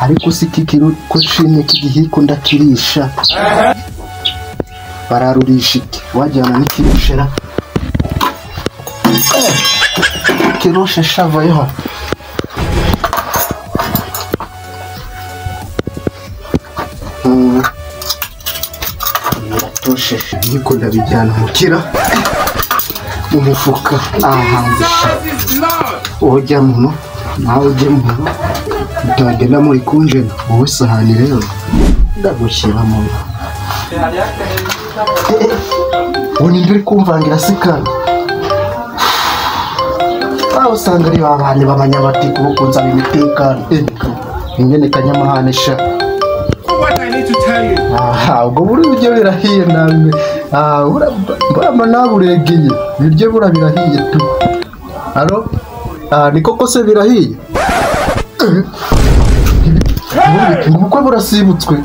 ariko sikikiro ko shimye kigihiko ndakirisha bararurisha iki wajyana n'ikirushera kiroshe shavayo biratoshe niko ndabijyana mukira mu mufuka ahanze ujya muno nawe ujye muno utagenda muri kunjena wowe sahani rero ndagushyira mu ubundi nduri kumvangira sikana aho usanga ari babanye b'abanyabatiku bukunza imitekano ingene kanyamahane sha ubwo buri buryo birahiye namwe burama naburegeye biryo burabirahiye tu alo ni koko se birahiye ubukwe burasibutswe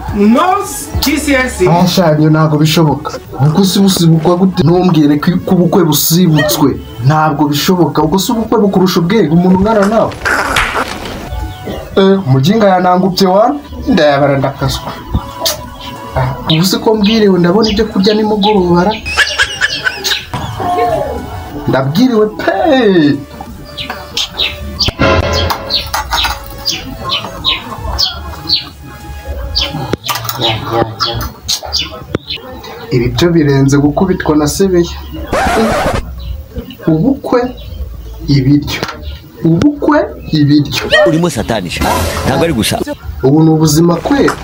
ashanyo ntabwo bishoboka ubwo si busibukwa gute ntumbwire ko ubukwe busibutswe ntabwo bishoboka ubwo si ubukwe bukurusha ubwenge umuntu ungana nawe umuginga yanangubye wana ndayabara ndakaswa ubu se ko mbwiriwe ndabona ibyo kurya nimugoroba ndabwiriwe pe ibi byo birenze gukubitwa na sebeye ubukwe ibiryo ubukwe ibiryo urimo satanisha ntabwo ari gusa ubu ni ubuzima kwera